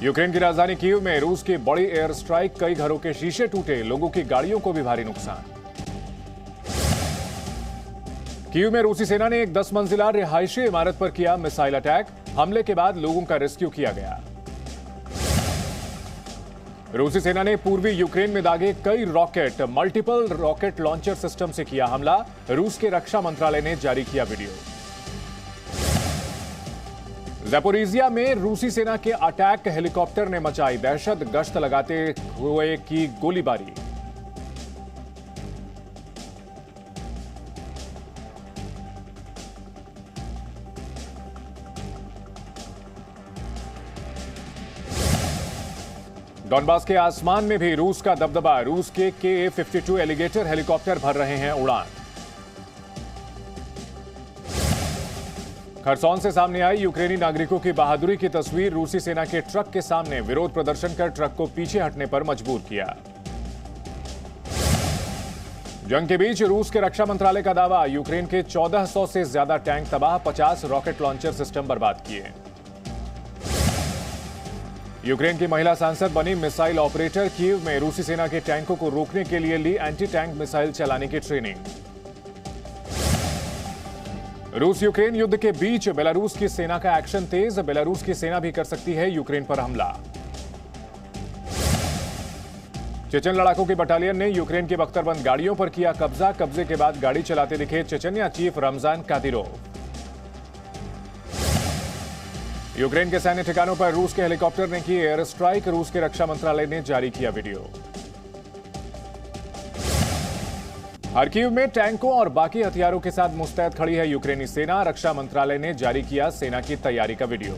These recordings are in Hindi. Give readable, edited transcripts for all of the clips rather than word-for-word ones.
यूक्रेन की राजधानी कीव में रूस की बड़ी एयर स्ट्राइक, कई घरों के शीशे टूटे, लोगों की गाड़ियों को भी भारी नुकसान। कीव में रूसी सेना ने एक 10 मंजिला रिहायशी इमारत पर किया मिसाइल अटैक, हमले के बाद लोगों का रेस्क्यू किया गया। रूसी सेना ने पूर्वी यूक्रेन में दागे कई rocket, multiple rocket launcher system से किया हमला, रूस के रक्षा मंत्रालय ने जारी किया वीडियो। ज़ैपोरिजिया में रूसी सेना के अटैक हेलीकॉप्टर ने मचाई दहशत, गश्त लगाते हुए की गोलीबारी। डॉनबास के आसमान में भी रूस का दबदबा, रूस के KA-52 एलिगेटर हेलीकॉप्टर भर रहे हैं उड़ान। खरसौन से सामने आई यूक्रेनी नागरिकों की बहादुरी की तस्वीर, रूसी सेना के ट्रक के सामने विरोध प्रदर्शन कर ट्रक को पीछे हटने पर मजबूर किया। जंग के बीच रूस के रक्षा मंत्रालय का दावा, यूक्रेन के 1400 से ज्यादा टैंक तबाह, 50 रॉकेट लॉन्चर सिस्टम बर्बाद किए। यूक्रेन की महिला सांसद बनी मिसाइल ऑपरेटर, कीव में रूसी सेना के टैंकों को रोकने के लिए ली एंटी टैंक मिसाइल चलाने की ट्रेनिंग। रूस यूक्रेन युद्ध के बीच बेलारूस की सेना का एक्शन तेज, बेलारूस की सेना भी कर सकती है यूक्रेन पर हमला। चेचन लड़ाकों की बटालियन ने यूक्रेन की बख्तरबंद गाड़ियों पर किया कब्जा, कब्जे के बाद गाड़ी चलाते दिखे Chechnya chief Ramzan Kadyrov. Ukraine के सैन्य ठिकानों पर रूस के हेलीकॉप्टर ने की एयर स्ट्राइक, रूस के रक्षा मंत्रालय ने जारी किया वीडियो। खार्किव में टैंकों और बाकी हथियारों के साथ मुस्तैद खड़ी है यूक्रेनी सेना, रक्षा मंत्रालय ने जारी किया सेना की तैयारी का वीडियो।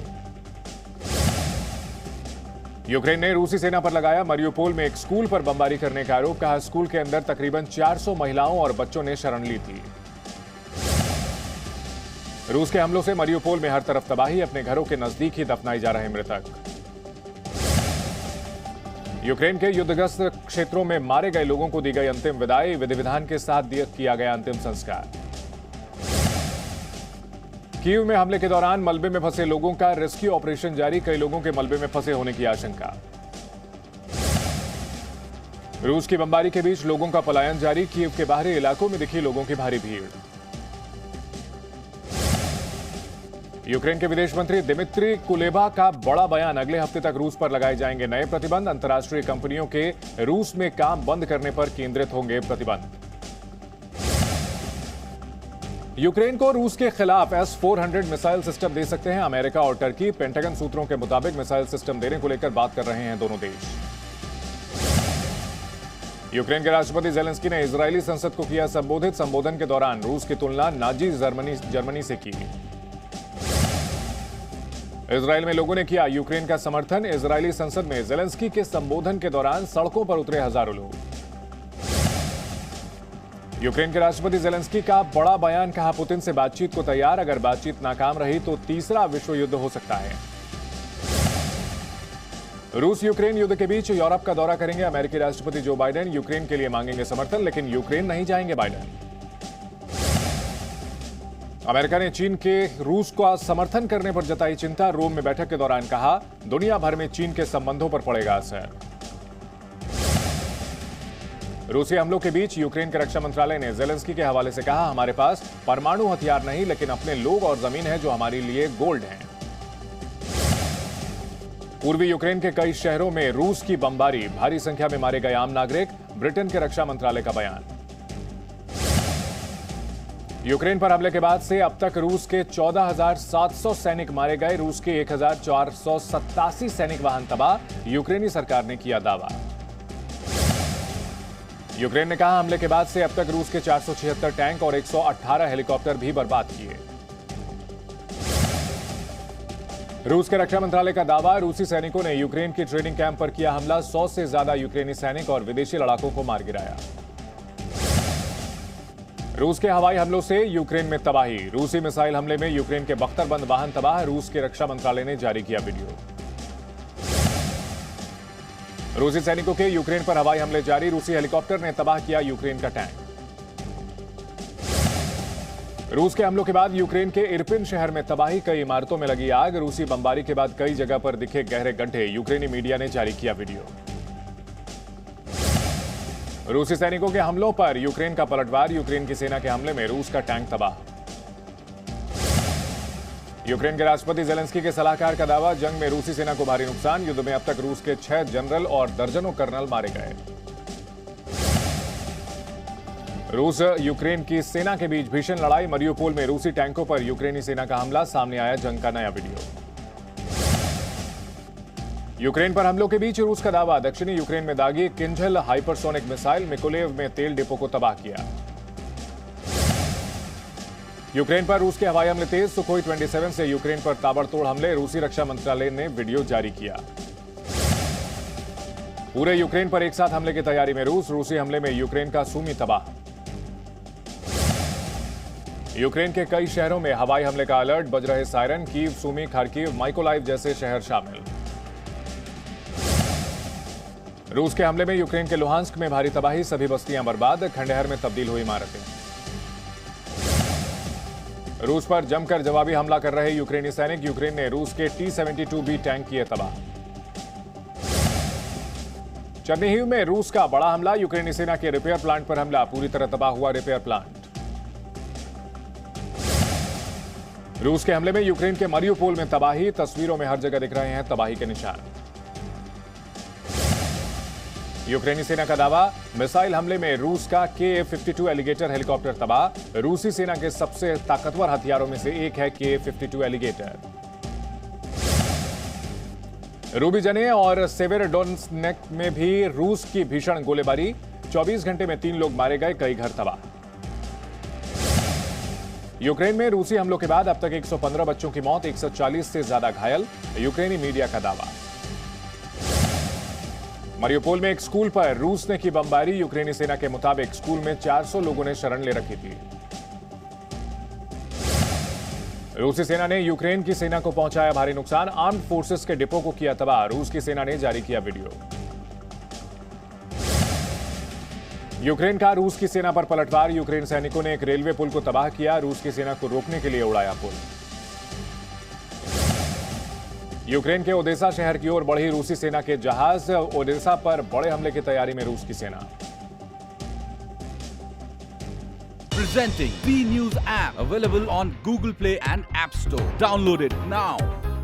यूक्रेन ने रूसी सेना पर लगाया मरियुपोल में एक स्कूल पर बमबारी करने का आरोप, कहा स्कूल के अंदर तकरीबन 400 महिलाओं और बच्चों ने शरण ली थी। रूस के हमलों से मरियुपोल में हर तरफ तबाही, अपने घरों के नजदीक ही दफनाए जा रहे मृतक। यूक्रेन के युद्धग्रस्त क्षेत्रों में मारे गए लोगों को दी गई अंतिम विदाई, विधि विधान के साथ किया गया अंतिम संस्कार। कीव में हमले के दौरान मलबे में फंसे लोगों का रेस्क्यू ऑपरेशन जारी, कई लोगों के मलबे में फंसे होने की आशंका। रूस की बमबारी के बीच लोगों का पलायन जारी, कीव के बाहरी इलाकों में दिखी लोगों की भारी भीड़। यूक्रेन के विदेश मंत्री दिमित्री कुलेबा का बड़ा बयान, अगले हफ्ते तक रूस पर लगाए जाएंगे नए प्रतिबंध, अंतर्राष्ट्रीय कंपनियों के रूस में काम बंद करने पर केंद्रित होंगे प्रतिबंध। यूक्रेन को रूस के खिलाफ S-400 मिसाइल सिस्टम दे सकते हैं अमेरिका और टर्की, पेंटागन सूत्रों के मुताबिक मिसाइल सिस्टम देने को लेकर बात कर रहे हैं दोनों देश। यूक्रेन के राष्ट्रपति जेलेंस्की ने इजरायली संसद को किया संबोधित, संबोधन के दौरान रूस की तुलना नाजी जर्मनी से की। इजरायल में लोगों ने किया यूक्रेन का समर्थन, इजरायली संसद में जेलेंस्की के संबोधन के दौरान सड़कों पर उतरे हजारों लोग। यूक्रेन के राष्ट्रपति जेलेंस्की का बड़ा बयान, कहा पुतिन से बातचीत को तैयार, अगर बातचीत नाकाम रही तो तीसरा विश्व युद्ध हो सकता है। रूस यूक्रेन युद्ध के बीच यूरोप का दौरा करेंगे अमेरिकी राष्ट्रपति जो बाइडेन, यूक्रेन के लिए मांगेंगे समर्थन, लेकिन यूक्रेन नहीं जाएंगे बाइडेन। अमेरिका ने चीन के रूस का समर्थन करने पर जताई चिंता, रोम में बैठक के दौरान कहा दुनिया भर में चीन के संबंधों पर पड़ेगा असर। रूसी हमलों के बीच यूक्रेन के रक्षा मंत्रालय ने जेलेंस्की के हवाले से कहा हमारे पास परमाणु हथियार नहीं, लेकिन अपने लोग और जमीन है जो हमारे लिए गोल्ड है। पूर्वी यूक्रेन के कई शहरों में रूस की बमबारी, भारी संख्या में मारे गए आम नागरिक, ब्रिटेन के रक्षा मंत्रालय का बयान। यूक्रेन पर हमले के बाद से अब तक रूस के 14,700 सैनिक मारे गए, रूस के 1,487 सैनिक वाहन तबाह, यूक्रेनी सरकार ने किया दावा। यूक्रेन ने कहा हमले के बाद से अब तक रूस के 476 टैंक और 118 हेलीकॉप्टर भी बर्बाद किए। रूस के रक्षा मंत्रालय का दावा, रूसी सैनिकों ने यूक्रेन की ट्रेनिंग कैंप पर किया हमला, 100 से ज्यादा यूक्रेनी सैनिक और विदेशी लड़ाकों को मार गिराया। रूस के हवाई हमलों से यूक्रेन में तबाही, रूसी मिसाइल हमले में यूक्रेन के बख्तरबंद वाहन तबाह, रूस के रक्षा मंत्रालय ने जारी किया वीडियो। रूसी सैनिकों के यूक्रेन पर हवाई हमले जारी, रूसी हेलीकॉप्टर ने तबाह किया यूक्रेन का टैंक। रूस के हमलों के बाद यूक्रेन के इरपिन शहर में तबाही, कई इमारतों में लगी आग। रूसी बमबारी के बाद कई जगह पर दिखे गहरे गड्ढे। यूक्रेनी मीडिया ने जारी किया वीडियो। रूसी सैनिकों के हमलों पर यूक्रेन का पलटवार, यूक्रेन की सेना के हमले में रूस का टैंक तबाह। यूक्रेन के राष्ट्रपति जेलेंस्की के सलाहकार का दावा, जंग में रूसी सेना को भारी नुकसान। युद्ध में अब तक रूस के 6 जनरल और दर्जनों कर्नल मारे गए। रूस यूक्रेन की सेना के बीच भीषण लड़ाई, मरियुपोल में रूसी टैंकों पर यूक्रेनी सेना का हमला, सामने आया जंग का नया वीडियो। यूक्रेन पर हमलों के बीच रूस का दावा, दक्षिणी यूक्रेन में दागी किंझल हाइपरसोनिक मिसाइल, मिकोलेव में तेल डिपो को तबाह किया। यूक्रेन पर रूस के हवाई हमले तेज, सुखोई 27 से यूक्रेन पर ताबड़तोड़ हमले, रूसी रक्षा मंत्रालय ने वीडियो जारी किया। पूरे यूक्रेन पर एक साथ हमले की तैयारी में रूस, रूसी हमले में यूक्रेन का सूमी तबाह। यूक्रेन के कई शहरों में हवाई हमले का अलर्ट, बज रहे सायरन, कीव, सूमी, खार्किव, माइकोलाइव जैसे शहर शामिल। रूस के हमले में यूक्रेन के लुहांस्क में भारी तबाही, सभी बस्तियां बर्बाद, खंडहर में तब्दील हुई इमारतें। रूस पर जमकर जवाबी हमला कर रहे यूक्रेनी सैनिक, यूक्रेन ने रूस के T-72B टैंक किए तबाह। चेर्निहिव में रूस का बड़ा हमला, यूक्रेनी सेना के रिपेयर प्लांट पर हमला, पूरी तरह तबाह हुआ रिपेयर प्लांट। रूस के हमले में यूक्रेन के मरियुपोल में तबाही, तस्वीरों में हर जगह दिख रहे हैं तबाही के निशान। यूक्रेनी सेना का दावा, मिसाइल हमले में रूस का Ka-52 एलिगेटर हेलीकॉप्टर तबाह। रूसी सेना के सबसे ताकतवर हथियारों में से एक है Ka-52 एलिगेटर। रूबिजने और सेवेरोडोनेत्स्क में भी रूस की भीषण गोलीबारी, 24 घंटे में 3 लोग मारे गए, कई घर तबाह। यूक्रेन में रूसी हमलों के बाद अब तक 115 बच्चों की मौत, 140 से ज्यादा घायल, यूक्रेनी मीडिया का दावा। मरियुपोल में एक स्कूल पर रूस ने की बमबारी, यूक्रेनी सेना के मुताबिक स्कूल में 400 लोगों ने शरण ले रखी थी। रूसी सेना ने यूक्रेन की सेना को पहुंचाया भारी नुकसान, आर्म्ड फोर्सेस के डिपो को किया तबाह, रूस की सेना ने जारी किया वीडियो। यूक्रेन का रूस की सेना पर पलटवार, यूक्रेन सैनिकों ने एक रेलवे पुल को तबाह किया, रूस की सेना को रोकने के लिए उड़ाया पुल। यूक्रेन के ओडेसा शहर की ओर बढ़ी रूसी सेना के जहाज, ओडेसा पर बड़े हमले की तैयारी में रूस की सेना। Presenting B News app, available on Google Play and App Store. Download it now.